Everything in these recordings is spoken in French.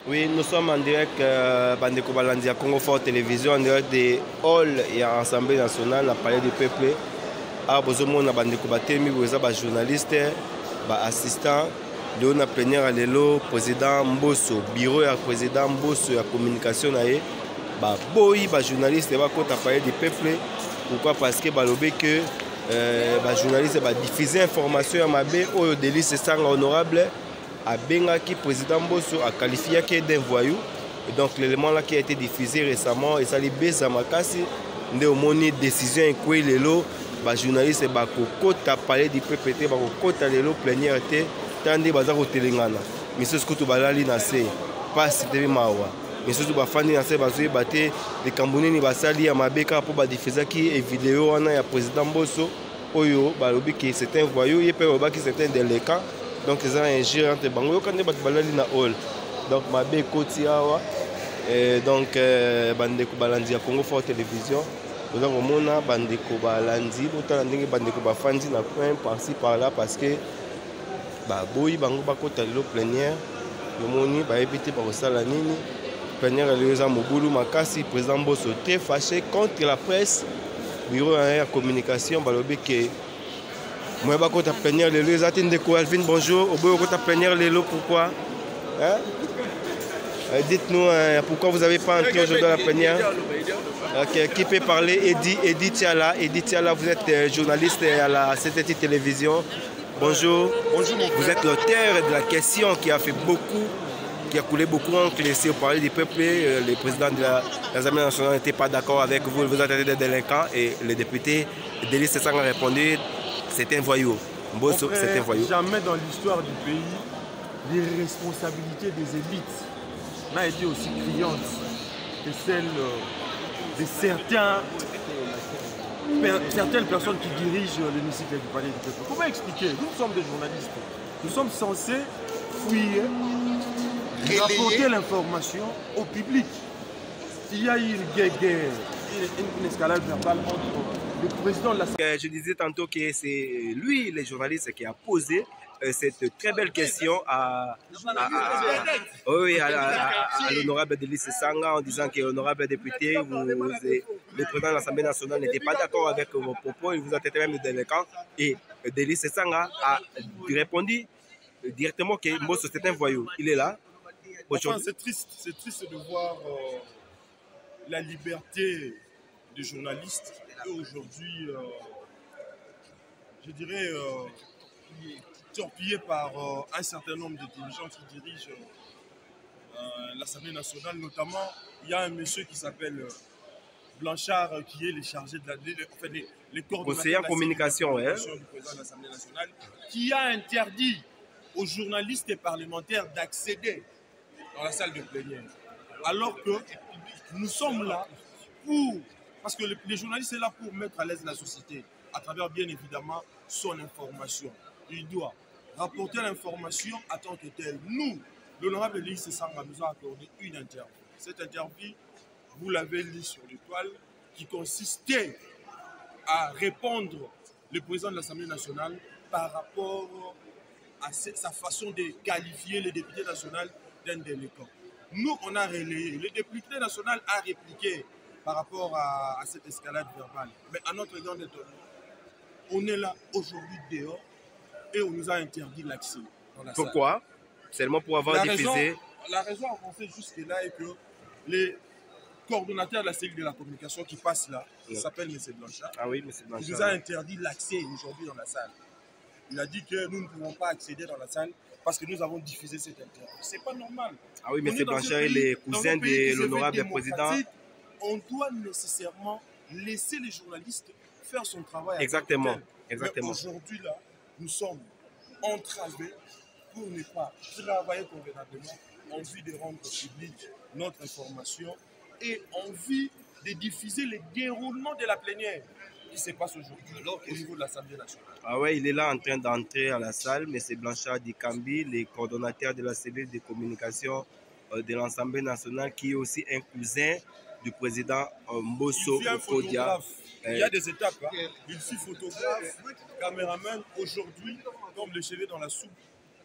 Oui, nous sommes en direct Bandeko Balandi à Congo Fort Télévision, en direct des halls et à l'Assemblée nationale, à Palais du Peuple. À Bozomo, na Bandeko Batemi, vous êtes journaliste, assistant. Nous avons plénière à l'élo, président Mbosso, bureau et président Mbosso, la communication. Boy, journaliste, et à Palais du Peuple. Pourquoi? Parce que balobé que journaliste diffuser information à Mabé, au délit c'est ça honorable. A Bengaki, président Mbosso a qualifié d'un voyou. Et donc l'élément là qui a été diffusé récemment, et ça les baisse à Makasi, de moni décision et quoi les lots, journaliste bako kota parler du PPT, bako kota les lots plénière té, tandis bazar au Telengana. Monsieur Skutu balali na se, pas c'était mawa. Monsieur Skutu bafandi na se bazoué baté, les Cambonais ni basali à Mabeka pour ba diffuser qui et vidéo on a président Mbosso, oyo balobi que c'est un voyou, il peut oba qui c'est un délinquant. Donc ils ont un gire entre bango quand ils balali na hall. Donc mabe koti awa et donc bandeko balandi à Congo Fort Télévision. Nous avons mona bandeko balandi botala ndenge bandeko bafandi na coin par-ci par-là parce que boyi bango bakota lelo plénière. Yomoni ba éviter par osala nini. Plénière les gens mobulu makasi président Mbosso très fâché contre la presse. Bureau de communication balobi que moi, je vais plénière les lots. Ndeko Alvin, bonjour. Je vais plénière les lots. Pourquoi? Hein? Dites-nous pourquoi vous n'avez pas entré aujourd'hui dans la plénière. Okay. Qui peut parler? Eddie Tiala. Eddie Tiala, vous êtes journaliste à la CTT Télévision. Bonjour. Bonjour, mon frère. Vous êtes l'auteur de la question qui a fait beaucoup, qui a coulé beaucoup en laissé au parler du peuple. Le président de l'Assemblée nationale n'était pas d'accord avec vous. Vous êtes des délinquants et le député Delis Sessang a répondu. C'est un voyou. Mbosso, c'est un voyou. Jamais dans l'histoire du pays, les responsabilités des élites n'a été aussi criantes que celles de certaines personnes qui dirigent l'hémicycle du Palais du Peuple. Comment expliquer? Nous sommes des journalistes. Nous sommes censés fouiller, rapporter l'information au public. S'il y a eu une escalade verbale entre le président de la... Je disais tantôt que c'est lui, le journaliste, qui a posé cette très belle question à l'honorable Delis Sanga en disant que l'honorable député, le président de l'Assemblée nationale n'était pas d'accord avec vos propos, il vous a traité même de délinquant. Et Delis Sanga a répondu directement que Mbosso c'est un voyou. Il est là. Enfin, c'est triste de voir la liberté des journalistes et aujourd'hui, je dirais, torpillé par un certain nombre de dirigeants qui dirigent l'Assemblée nationale. Notamment, il y a un monsieur qui s'appelle Blanchard qui est le chargé de les conseiller en communication, du président de l'Assemblée nationale, qui a interdit aux journalistes et parlementaires d'accéder dans la salle de plénière. Alors que nous sommes là pour... Parce que les journalistes sont là pour mettre à l'aise la société à travers, bien évidemment, son information. Il doit rapporter l'information à tant que telle. Nous, l'honorable Delis Sanga nous a accordé une interview. Cette interview, vous l'avez lu sur l'étoile, qui consistait à répondre le président de l'Assemblée nationale par rapport à sa façon de qualifier les députés nationaux d'un délinquant. Nous, on a relayé. Le député national a répliqué par rapport à cette escalade verbale. Mais à notre grand étonnement, on est là aujourd'hui dehors et on nous a interdit l'accès dans la salle. Pourquoi? Seulement pour avoir diffusé. La raison avancée jusque-là est que les coordonnateurs de la cellule de la communication qui passe là, il s'appelle M. Blanchard. Ah oui, M. Blanchard. Il nous a interdit l'accès aujourd'hui dans la salle. Il a dit que nous ne pouvons pas accéder dans la salle parce que nous avons diffusé cette interview. C'est pas normal. Ah oui, M. Blanchard est le cousin de l'honorable président. On doit nécessairement laisser les journalistes faire son travail. Exactement. Exactement. Aujourd'hui, là, nous sommes entravés pour ne pas travailler convenablement en vue de rendre public notre information et en vue de diffuser le déroulement de la plénière qui se passe aujourd'hui au niveau de l'Assemblée nationale. Ah ouais, il est là en train d'entrer à la salle, M. Blanchard Dikambi, le coordonnateur de la cellule de communication de l'Assemblée nationale, qui est aussi un cousin du président Mbosso Okodia. Il y a des étapes. Hein. Il fut photographe, caméraman. Aujourd'hui, comme le cheveu dans la soupe,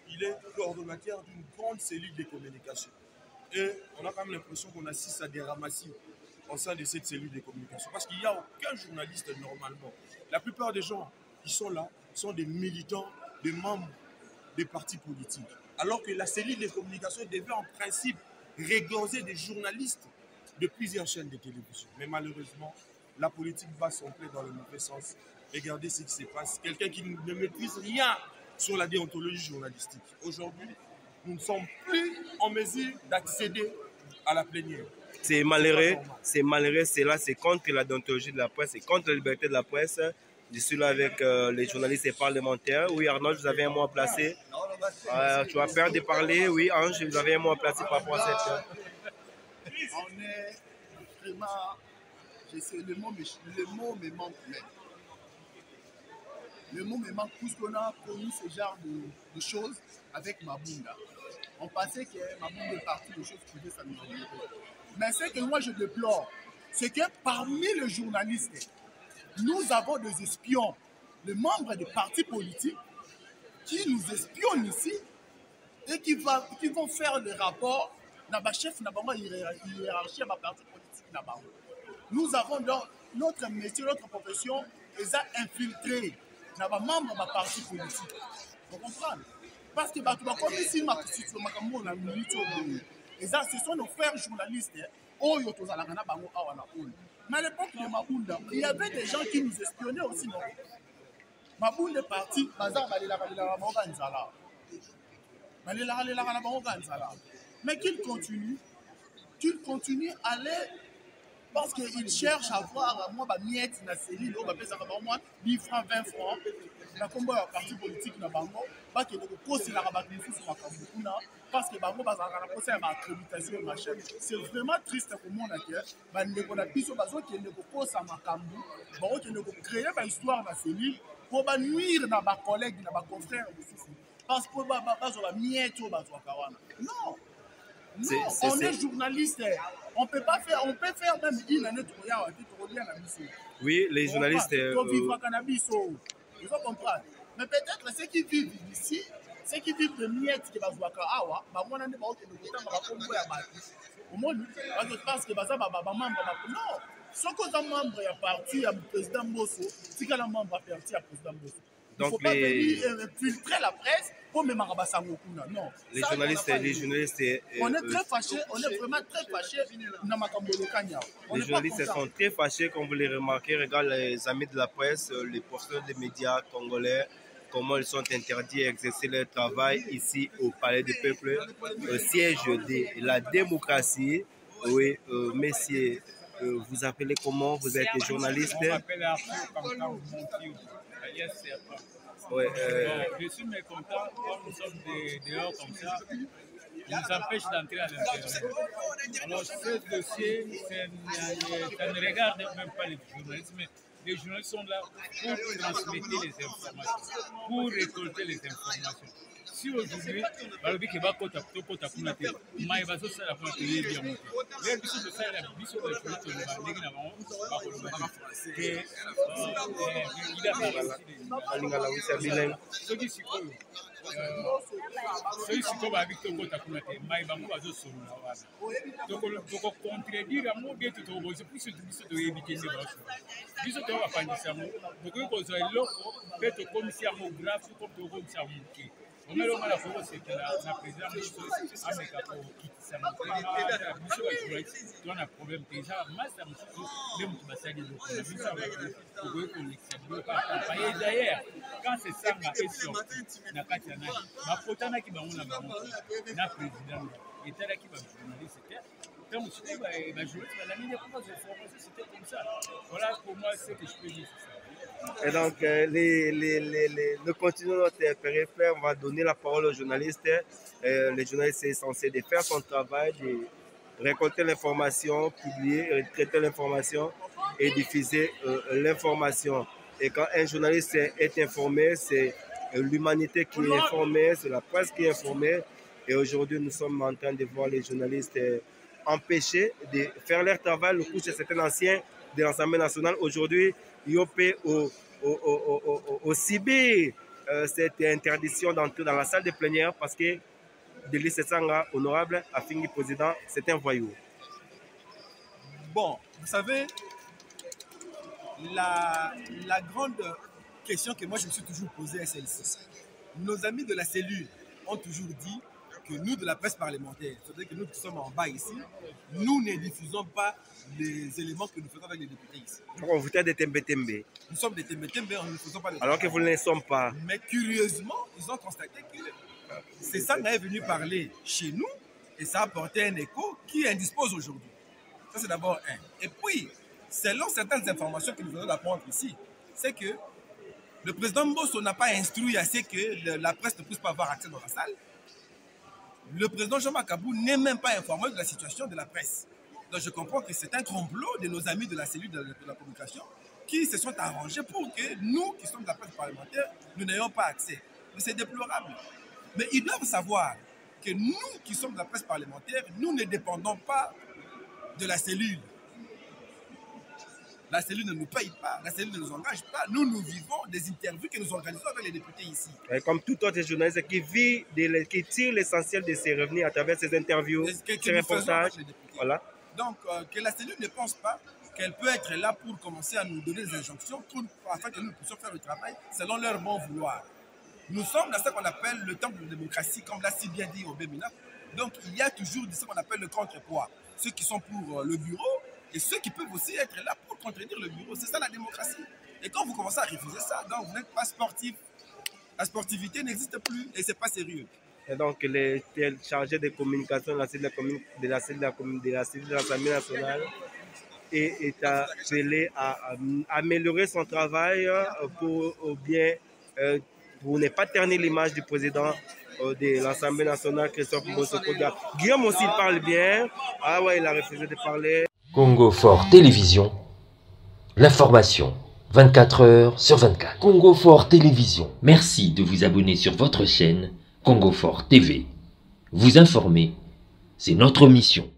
il est coordonnateur d'une grande cellule de communication. Et on a quand même l'impression qu'on assiste à des ramassis au sein de cette cellule de communication. Parce qu'il n'y a aucun journaliste normalement. La plupart des gens qui sont là sont des militants, des membres des partis politiques. Alors que la cellule de communication devait en principe régorger des journalistes de plusieurs chaînes de télévision. Mais malheureusement, la politique bat son plein dans le mauvais sens. Regardez ce qui se passe. Quelqu'un qui ne maîtrise rien sur la déontologie journalistique. Aujourd'hui, nous ne sommes plus en mesure d'accéder à la plénière. C'est malheureux, c'est là, c'est contre la déontologie de la presse, c'est contre la liberté de la presse. Je suis là avec les journalistes et parlementaires. Oui, Arnold, vous avez un mot à placer. Tu as peur de parler. Oui, Ange, vous avez un mot à placer par rapport à cette... On est vraiment... Le mot me manque même. Le mot me manque puisqu'on a connu ce genre de choses avec Mabunda. On pensait que Mabunda est parti de choses privées, ça nous arrivait. Mais ce que moi je déplore, c'est que parmi les journalistes, nous avons des espions, des membres des partis politiques qui nous espionnent ici et qui vont faire des rapports dans le chef, dans la hiérarchie de la parti politique. Nous avons dans notre métier, notre profession, les a infiltrés dans les membres de la parti politique. Vous comprenez? Parce que ce sont nos frères journalistes. Mais à l'époque de Mabunda, il y avait des gens qui nous espionnaient aussi. Non? Mabunda est parti, mais qu'il continue à aller parce qu'il cherche à voir moi miette na cellule, on va payer ça moi 10 francs, 20 francs. Na combo ya parti politique na bango, ba ke ko poser la rabat sur makambo kuna parce que bango bazaka na poser ma accréditation machin. C'est vraiment triste pour moi na que ba ndeko na biso bazo ke ndeko poser makambo, ba ko ke ndeko créer ba histoire na cellule pour ba nuire na ba collègues na ba confrères aussi. Parce que ba bazo ba miette o bazo kawana. Non. Non, on est journaliste. On peut faire même une année de la mission. Oui, les journalistes. Vous comprenez? Mais peut-être ceux qui vivent ici, ceux qui vivent de miettes qui vont voir Awa, on a des gens qui je pense que non. Ce que les membres du parti, le président Bosso, c'est que les membres du parti, le président Bosso. Il ne faut pas venir filtrer la presse pour me marabasser. Non. Les journalistes. On est très fâchés, on est vraiment très fâchés dans Makambolo Kanya. Les journalistes sont très fâchés, comme vous les remarquez. Regarde les amis de la presse, les porteurs des médias congolais, comment ils sont interdits à exercer leur travail ici au Palais du Peuple, au siège de la démocratie. Oui, messieurs, vous appelez comment? Vous êtes journaliste? Je m'appelle Arthur Kankan Montiou, alias Serpent. Ouais, je suis mécontent quand nous sommes dehors comme ça. Ils nous empêchent d'entrer à l'intérieur. Alors ce dossier, ça ne regarde même pas les journalistes, mais les journalistes sont là pour transmettre les informations, pour récolter les informations. Si aujourd'hui, balobi ke bakota kutokota kuna te mai bazo sala kuna te yebi ya moto le biso de sala biso de foto ba ndenge na bango bakoloba ke alinga la wisa bilen soki sikoyo babi tokota kuna te mai bango bazo solola wana toko contredire yango bien tokoboze puisque biso toyebi ke nde bazo biso toyo bapandisa yango tokoki kozwa eloko mpe tokomisi yango grave comme tokomisi yango moke omelo mala foko sekela na président biso ameka kokitisa motema biso bajournaliste toa na problème te eza masa mosusu nde moto basali eloko na biso tokoki kolekisa biloko apaye d'ailleurs quand sesanga esorti na kati ya nani bapotanaki bango na bango na président etalaki bajournaliste te ntango sikoyo bajournaliste balamini mpona zoformation c'était comme ça. Voilà pour moi ce que je peux dire. Et donc, nous continuons notre périphère. On va donner la parole aux journalistes. Les journalistes, c'est censé de faire son travail, de récolter l'information, publier, traiter l'information et diffuser l'information. Et quand un journaliste est informé, c'est l'humanité qui est informée, c'est la presse qui est informée. Et aujourd'hui, nous sommes en train de voir les journalistes empêchés de faire leur travail. Le coup, c'est certains anciens de l'Assemblée nationale. Aujourd'hui, IOP au CIBI, cette interdiction d'entrer dans la salle de plénière parce que Delis Sanga, honorable, a fini président, c'est un voyou. Bon, vous savez, la grande question que moi je me suis toujours posée est celle-ci. Nos amis de la cellule ont toujours dit que nous, de la presse parlementaire, c'est-à-dire que nous qui sommes en bas ici, nous ne diffusons pas les éléments que nous faisons avec les députés ici. Donc vous êtes des Tembe-Tembe. Nous sommes des Tembe-Tembe, nous ne faisons pas les alors que vous ne le sommes pas. Mais curieusement, ils ont constaté que c'est ça qui est venu parler chez nous et ça a apporté un écho qui indispose aujourd'hui. Ça, c'est d'abord un. Et puis, selon certaines informations que nous venons d'apprendre ici, c'est que le président Mbosso n'a pas instruit assez que la presse ne puisse pas avoir accès dans la salle. Le président Jean-Marc Kabou n'est même pas informé de la situation de la presse. Donc je comprends que c'est un complot de nos amis de la cellule de la communication qui se sont arrangés pour que nous, qui sommes de la presse parlementaire, nous n'ayons pas accès. Mais c'est déplorable. Mais ils doivent savoir que nous, qui sommes de la presse parlementaire, nous ne dépendons pas de la cellule. La cellule ne nous paye pas, la cellule ne nous engage pas. Nous, nous vivons des interviews que nous organisons avec les députés ici. Et comme tout autre journaliste qui tire l'essentiel de ses revenus à travers ses interviews, ses reportages. Voilà. Donc, que la cellule ne pense pas qu'elle peut être là pour commencer à nous donner des injonctions afin que nous puissions faire le travail selon leur bon vouloir. Nous sommes dans ce qu'on appelle le temple de la démocratie, comme l'a si bien dit Obemina. Donc, il y a toujours ce qu'on appelle le contrepoids. Ceux qui sont pour le bureau et ceux qui peuvent aussi être là pour contredire le bureau. C'est ça la démocratie. Et quand vous commencez à refuser ça, donc vous n'êtes pas sportif. La sportivité n'existe plus et ce n'est pas sérieux. Et donc, les chargés de communication de l'Assemblée nationale est appelé à améliorer son travail pour ne pas ternir l'image du président de l'Assemblée nationale, Christophe Mbosso. Guillaume aussi parle bien. Ah ouais, il a refusé de parler. Congo Fort Télévision, l'information 24 heures sur 24. Congo Fort Télévision, merci de vous abonner sur votre chaîne Congo Fort TV. Vous informer, c'est notre mission.